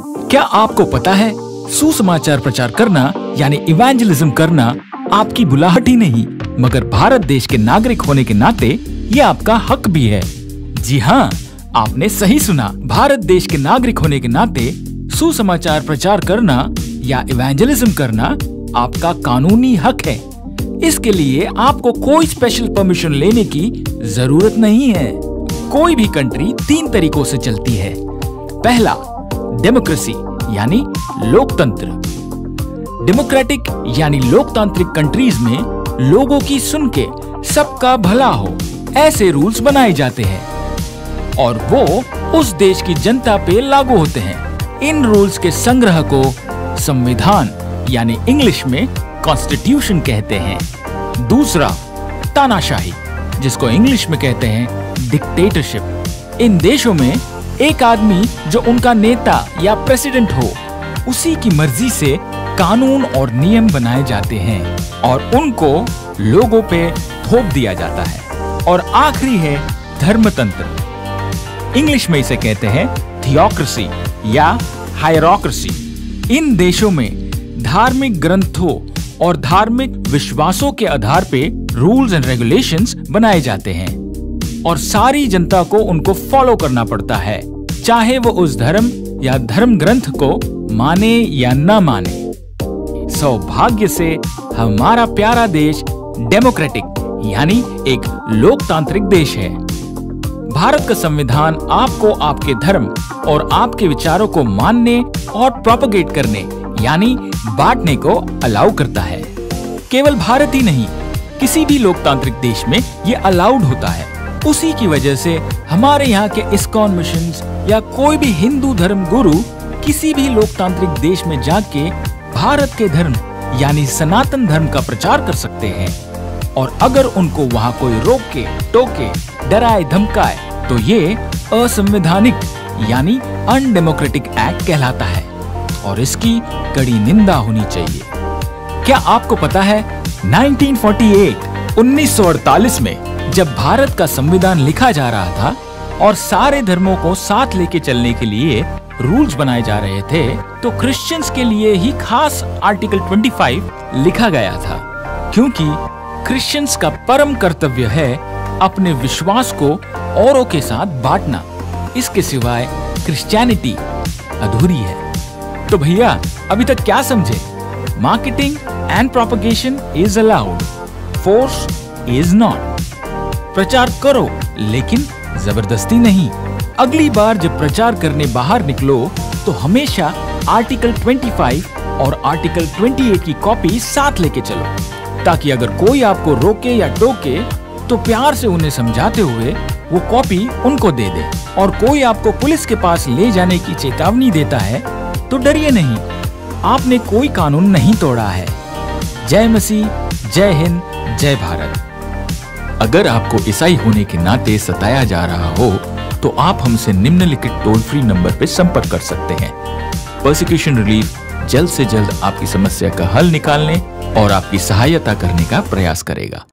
क्या आपको पता है, सुसमाचार प्रचार करना यानी इवेंजलिज्म करना आपकी बुलाहट ही नहीं, मगर भारत देश के नागरिक होने के नाते ये आपका हक भी है। जी हाँ, आपने सही सुना। भारत देश के नागरिक होने के नाते सुसमाचार प्रचार करना या इवेंजलिज्म करना आपका कानूनी हक है। इसके लिए आपको कोई स्पेशल परमिशन लेने की जरूरत नहीं है। कोई भी कंट्री 3 तरीकों से चलती है। पहला, डेमोक्रेसी यानी लोकतंत्र। डेमोक्रेटिक यानी लोकतांत्रिक कंट्रीज में लोगों की सुन के सबका भला हो ऐसे रूल्स बनाए जाते हैं और वो उस देश की जनता पे लागू होते हैं। इन रूल्स के संग्रह को संविधान यानी इंग्लिश में कॉन्स्टिट्यूशन कहते हैं। दूसरा, तानाशाही, जिसको इंग्लिश में कहते हैं डिक्टेटरशिप। इन देशों में एक आदमी जो उनका नेता या प्रेसिडेंट हो, उसी की मर्जी से कानून और नियम बनाए जाते हैं और उनको लोगों पे थोप दिया जाता है। और आखिरी है धर्मतंत्र। इंग्लिश में इसे कहते हैं थियोक्रेसी या हायरार्की। इन देशों में धार्मिक ग्रंथों और धार्मिक विश्वासों के आधार पे रूल्स एंड रेगुलेशंस बनाए जाते हैं और सारी जनता को उनको फॉलो करना पड़ता है, चाहे वो उस धर्म या धर्म ग्रंथ को माने या न माने। सौभाग्य से हमारा प्यारा देश डेमोक्रेटिक यानी एक लोकतांत्रिक देश है। भारत का संविधान आपको आपके धर्म और आपके विचारों को मानने और प्रोपेगेट करने यानी बांटने को अलाउ करता है। केवल भारत ही नहीं, किसी भी लोकतांत्रिक देश में ये अलाउड होता है। उसी की वजह से हमारे यहाँ के इस्कॉन मिशंस या कोई भी हिंदू धर्म गुरु किसी भी लोकतांत्रिक देश में जाके भारत के धर्म यानी सनातन धर्म का प्रचार कर सकते हैं। और अगर उनको वहाँ कोई रोके टोके डराए धमकाए तो ये असंवैधानिक यानी अनडेमोक्रेटिक एक्ट कहलाता है और इसकी कड़ी निंदा होनी चाहिए। क्या आपको पता है 1948 में जब भारत का संविधान लिखा जा रहा था और सारे धर्मों को साथ लेके चलने के लिए रूल्स बनाए जा रहे थे, तो क्रिश्चियंस के लिए ही खास आर्टिकल 25 लिखा गया था, क्योंकि क्रिश्चियंस का परम कर्तव्य है अपने विश्वास को औरों के साथ बांटना। इसके सिवाय क्रिश्चियनिटी अधूरी है। तो भैया, अभी तक क्या समझे? Marketing and propagation is allowed, force is not. प्रचार करो लेकिन जबरदस्ती नहीं। अगली बार जब प्रचार करने बाहर निकलो तो हमेशा आर्टिकल 25 और आर्टिकल 28 की कॉपी साथ लेके चलो, ताकि अगर कोई आपको रोके या टोके तो प्यार से उन्हें समझाते हुए वो कॉपी उनको दे दे। और कोई आपको पुलिस के पास ले जाने की चेतावनी देता है तो डरिए नहीं, आपने कोई कानून नहीं तोड़ा है। जय मसीह, जय हिंद, जय भारत। अगर आपको ईसाई होने के नाते सताया जा रहा हो तो आप हमसे निम्नलिखित टोल फ्री नंबर पर संपर्क कर सकते हैं। परसिक्यूशन रिलीफ जल्द से जल्द आपकी समस्या का हल निकालने और आपकी सहायता करने का प्रयास करेगा।